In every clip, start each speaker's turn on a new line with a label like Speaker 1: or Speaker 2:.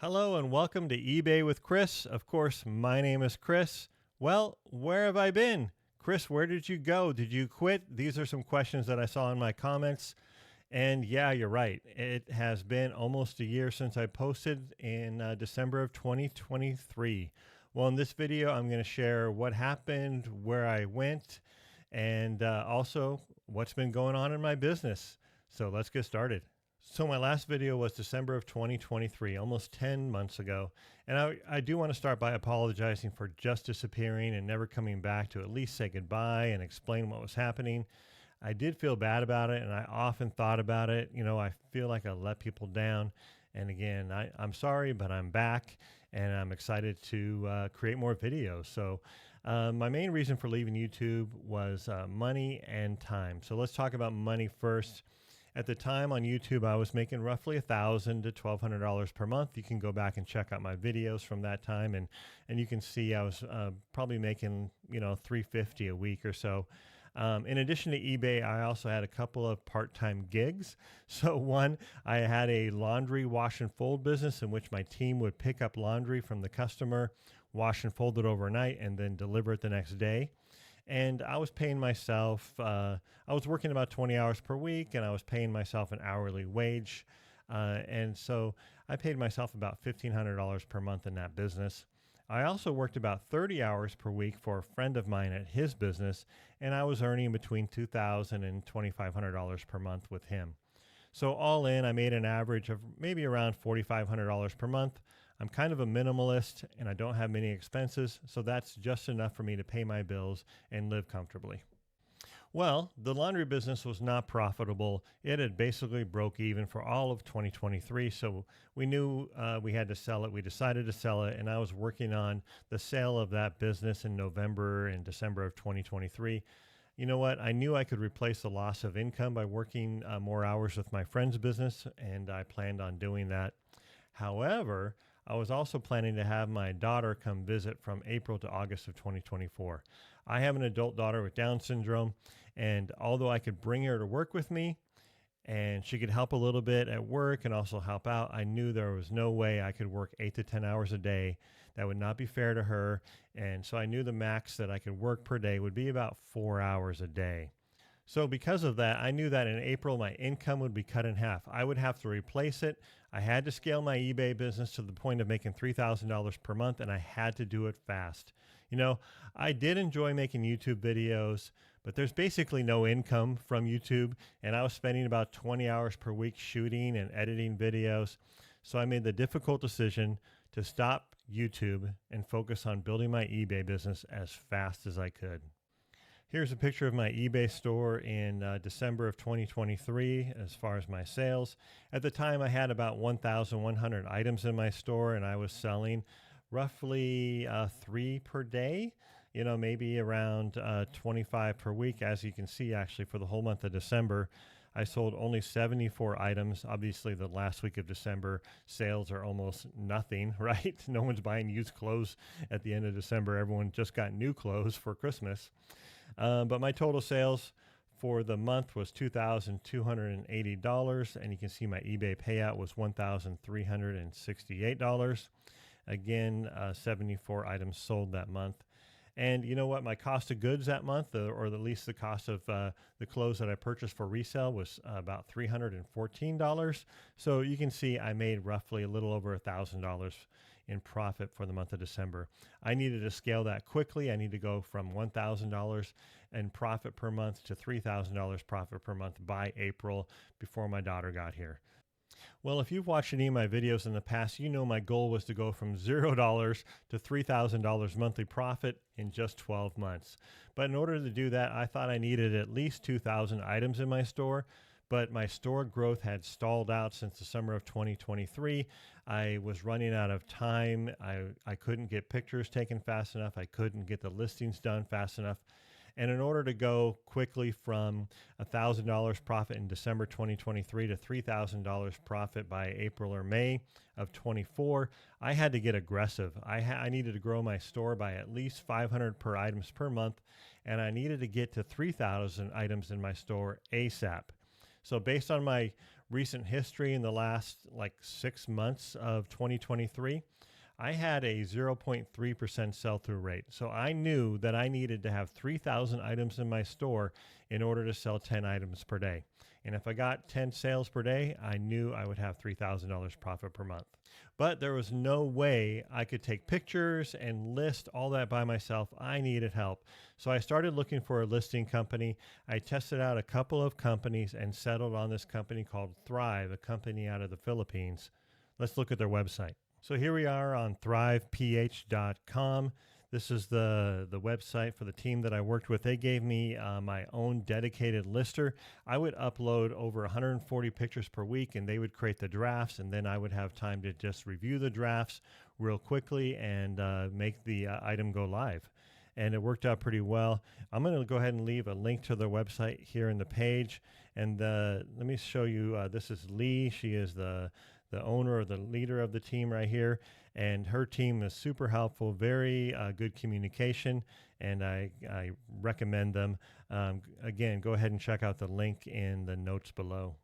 Speaker 1: Hello and welcome to eBay with Chris. Of course, my name is Chris. Well, where have I been? Chris, where did you go? Did you quit? These are some questions that I saw in my comments. And yeah, you're right. It has been almost a year since I posted in December of 2023. Well, in this video, I'm going to share what happened, where I went, and also what's been going on in my business. So let's get started. So my last video was December of 2023, almost 10 months ago. And I do want to start by apologizing for just disappearing and never coming back to at least say goodbye and explain what was happening. I did feel bad about it, and I often thought about it. You know, I feel like I let people down. And again, I'm sorry, but I'm back, and I'm excited to create more videos. So my main reason for leaving YouTube was money and time. So let's talk about money first. At the time on YouTube, I was making roughly $1,000 to $1,200 per month. You can go back and check out my videos from that time, and you can see I was probably making $350 a week or so. In addition to eBay, I also had a couple of part-time gigs. So one, I had a laundry wash and fold business in which my team would pick up laundry from the customer, wash and fold it overnight, and then deliver it the next day. And I was paying myself, I was working about 20 hours per week, and I was paying myself an hourly wage. And so I paid myself about $1,500 per month in that business. I also worked about 30 hours per week for a friend of mine at his business, and I was earning between $2,000 and $2,500 per month with him. So all in, I made an average of maybe around $4,500 per month. I'm kind of a minimalist and I don't have many expenses, so that's just enough for me to pay my bills and live comfortably. Well, the laundry business was not profitable. It had basically broke even for all of 2023, so we knew we had to sell it. We decided to sell it, and I was working on the sale of that business in November and December of 2023. You know what? I knew I could replace the loss of income by working more hours with my friend's business, and I planned on doing that. However, I was also planning to have my daughter come visit from April to August of 2024. I have an adult daughter with Down syndrome, and although I could bring her to work with me and she could help a little bit at work and also help out, I knew there was no way I could work 8 to 10 hours a day. That would not be fair to her. And so I knew the max that I could work per day would be about 4 hours a day. So because of that, I knew that in April, my income would be cut in half. I would have to replace it. I had to scale my eBay business to the point of making $3,000 per month, and I had to do it fast. You know, I did enjoy making YouTube videos, but there's basically no income from YouTube, and I was spending about 20 hours per week shooting and editing videos. So I made the difficult decision to stop YouTube and focus on building my eBay business as fast as I could. Here's a picture of my eBay store in December of 2023 as far as my sales. At the time, I had about 1,100 items in my store, and I was selling roughly 3 per day, maybe around 25 per week. As you can see, actually, for the whole month of December, I sold only 74 items. Obviously, the last week of December, sales are almost nothing, right? No one's buying used clothes at the end of December. Everyone just got new clothes for Christmas. But my total sales for the month was $2,280, and you can see my eBay payout was $1,368. Again, 74 items sold that month. And you know what? My cost of goods that month, or at least the cost of the clothes that I purchased for resale, was about $314. So you can see I made roughly a little over $1,000 in profit for the month of December. I needed to scale that quickly. I need to go from $1,000 in profit per month to $3,000 profit per month by April before my daughter got here. Well, if you've watched any of my videos in the past, you know my goal was to go from $0 to $3,000 monthly profit in just 12 months. But in order to do that, I thought I needed at least 2,000 items in my store. But my store growth had stalled out since the summer of 2023. I was running out of time. I couldn't get pictures taken fast enough. I couldn't get the listings done fast enough. And in order to go quickly from $1,000 profit in December 2023 to $3,000 profit by April or May of 24, I had to get aggressive. I needed to grow my store by at least 500 per items per month, and I needed to get to 3,000 items in my store ASAP. So based on my recent history in the last like 6 months of 2023, I had a 0.3% sell through rate. So I knew that I needed to have 3,000 items in my store in order to sell 10 items per day. And if I got 10 sales per day, I knew I would have $3,000 profit per month. But there was no way I could take pictures and list all that by myself. I needed help. So I started looking for a listing company. I tested out a couple of companies and settled on this company called Thrive, a company out of the Philippines. Let's look at their website. So here we are on thriveph.com. This is the website for the team that I worked with. They gave me my own dedicated lister. I would upload over 140 pictures per week, and they would create the drafts, and then I would have time to just review the drafts real quickly and make the item go live. And it worked out pretty well. I'm going to go ahead and leave a link to their website here in the page. And let me show you, this is Lee. She is the owner or the leader of the team right here, and her team is super helpful, very good communication, and I recommend them. Again, go ahead and check out the link in the notes below.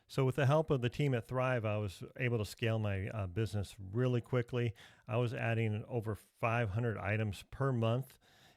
Speaker 1: So with the help of the team at Thrive, I was able to scale my business really quickly. I was adding over 500 items per month,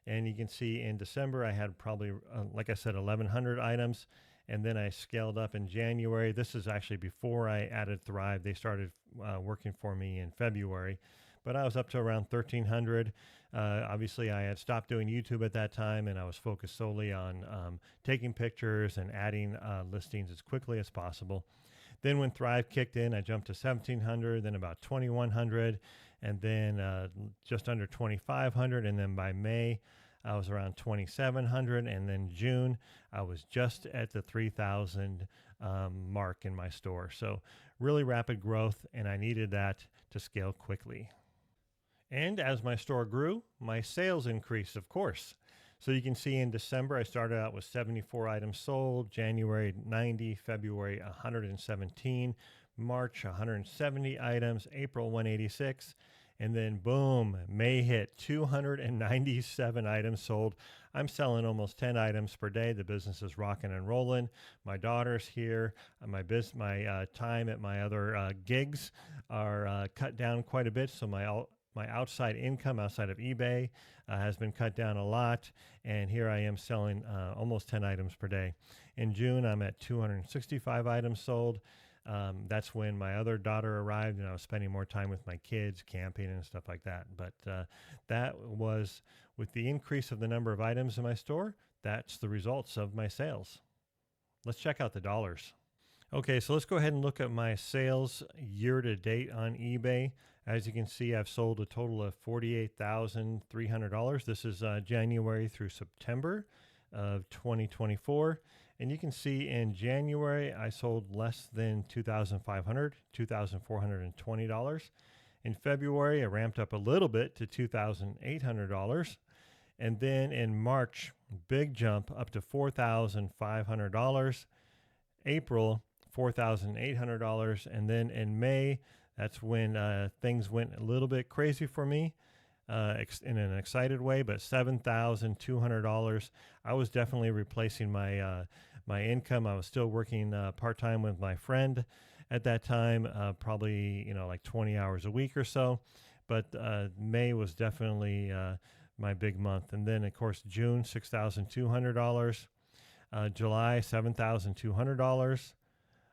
Speaker 1: and you can see in December I had probably, like I said, 1,100 items. And then I scaled up in January. This is actually before I added Thrive. They started working for me in February, but I was up to around 1,300. Obviously, I had stopped doing YouTube at that time, and I was focused solely on taking pictures and adding listings as quickly as possible. Then when Thrive kicked in, I jumped to 1,700, then about 2,100, and then just under 2,500. And then by May, I was around 2,700, and then June, I was just at the 3,000 mark in my store. So really rapid growth, and I needed that to scale quickly. And as my store grew, my sales increased, of course. So you can see in December, I started out with 74 items sold, January 90, February 117, March 170 items, April 186, and then boom, May hit 297 items sold. I'm selling almost 10 items per day. The business is rocking and rolling. My daughter's here. My time at my other gigs are cut down quite a bit. So my outside income outside of eBay has been cut down a lot. And here I am selling almost 10 items per day. In June, I'm at 265 items sold. That's when my other daughter arrived, and I was spending more time with my kids, camping and stuff like that. But that was, with the increase of the number of items in my store, that's the results of my sales. Let's check out the dollars. Okay, so let's go ahead and look at my sales year to date on eBay. As you can see, I've sold a total of $48,300. This is January through September of 2024. And you can see in January, I sold less than $2,500, $2,420. In February, I ramped up a little bit to $2,800. And then in March, big jump up to $4,500. April, $4,800. And then in May, that's when things went a little bit crazy for me. In an excited way, but $7,200. I was definitely replacing my my income. I was still working part-time with my friend at that time, probably like 20 hours a week or so. But May was definitely my big month. And then of course June, $6,200. July, $7,200.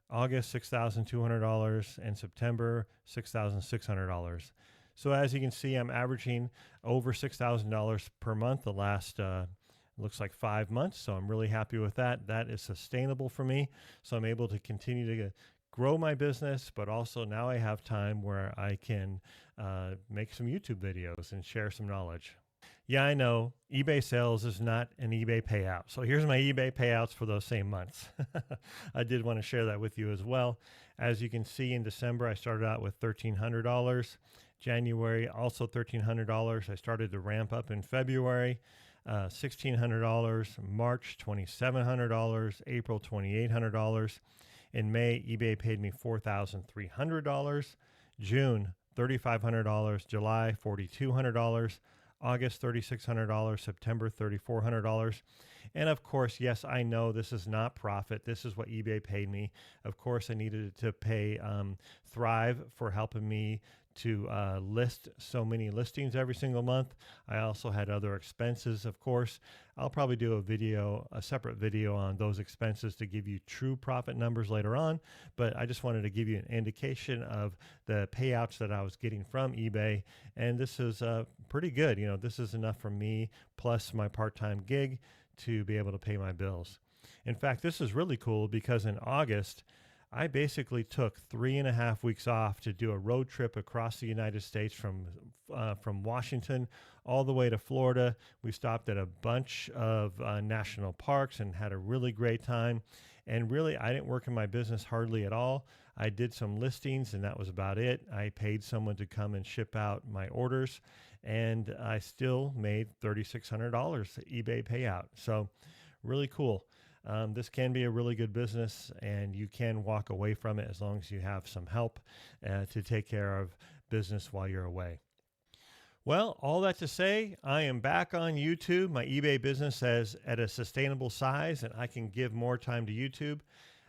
Speaker 1: August, $6,200, and September, $6,600. So as you can see, I'm averaging over $6,000 per month the last, looks like 5 months. So I'm really happy with that. That is sustainable for me. So I'm able to continue to grow my business, but also now I have time where I can make some YouTube videos and share some knowledge. Yeah, I know eBay sales is not an eBay payout. So here's my eBay payouts for those same months. I did want to share that with you as well. As you can see, in December, I started out with $1,300. January, also $1,300. I started to ramp up in February, $1,600. March, $2,700. April, $2,800. In May, eBay paid me $4,300. June, $3,500. July, $4,200. August, $3,600, September, $3,400. And of course, yes, I know this is not profit. This is what eBay paid me. Of course, I needed to pay Thrive for helping me to list so many listings every single month. I also had other expenses, of course. I'll probably do a separate video on those expenses to give you true profit numbers later on. But I just wanted to give you an indication of the payouts that I was getting from eBay. And this is pretty good. You know, this is enough for me plus my part-time gig to be able to pay my bills. In fact, this is really cool because in August, I basically took 3.5 weeks off to do a road trip across the United States from Washington all the way to Florida. We stopped at a bunch of national parks and had a really great time. And really, I didn't work in my business hardly at all. I did some listings and that was about it. I paid someone to come and ship out my orders, and I still made $3,600 eBay payout. So really cool. This can be a really good business, and you can walk away from it as long as you have some help to take care of business while you're away. Well, all that to say, I am back on YouTube. My eBay business is at a sustainable size, and I can give more time to YouTube.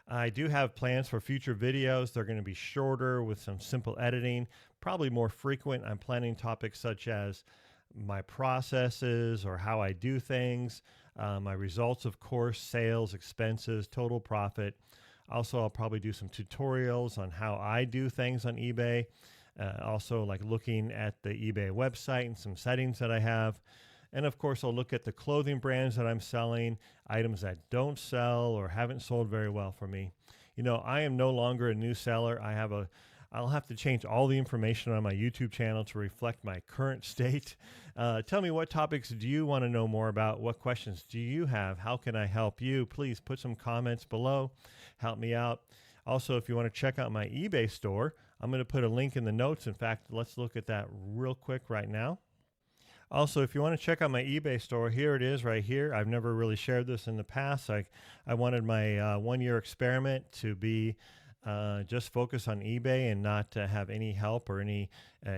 Speaker 1: I do have plans for future videos. They're going to be shorter with some simple editing, probably more frequent. I'm planning topics such as my processes or how I do things, my results, of course, sales, expenses, total profit. Also, I'll probably do some tutorials on how I do things on eBay. Also, like looking at the eBay website and some settings that I have. And of course, I'll look at the clothing brands that I'm selling, items that don't sell or haven't sold very well for me. You know, I am no longer a new seller. I'll have to change all the information on my YouTube channel to reflect my current state. Tell me, what topics do you want to know more about? What questions do you have? How can I help you? Please put some comments below. Help me out. Also, if you want to check out my eBay store, I'm going to put a link in the notes. In fact, let's look at that real quick right now. Also, if you want to check out my eBay store, here it is right here. I've never really shared this in the past. I wanted my 1-year experiment to be just focus on eBay and not have any help or any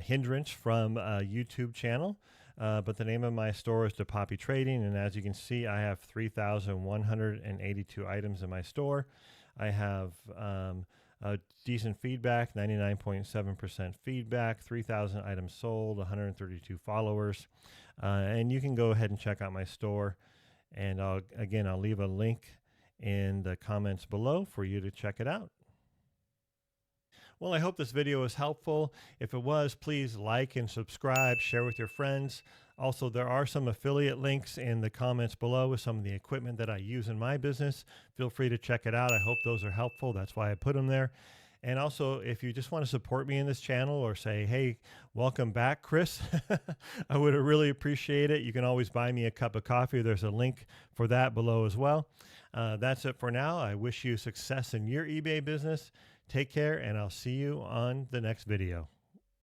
Speaker 1: hindrance from a YouTube channel. But the name of my store is DePapi Trading, and as you can see, I have 3,182 items in my store. I have decent feedback, 99.7% feedback, 3,000 items sold, 132 followers. And you can go ahead and check out my store. And I'll leave a link in the comments below for you to check it out. Well, I hope this video was helpful. If it was, please like and subscribe, share with your friends. Also, there are some affiliate links in the comments below with some of the equipment that I use in my business. Feel free to check it out. I hope those are helpful. That's why I put them there. And also, if you just want to support me in this channel or say, hey, welcome back, Chris, I would really appreciate it. You can always buy me a cup of coffee. There's a link for that below as well. That's it for now. I wish you success in your eBay business. Take care, and I'll see you on the next video.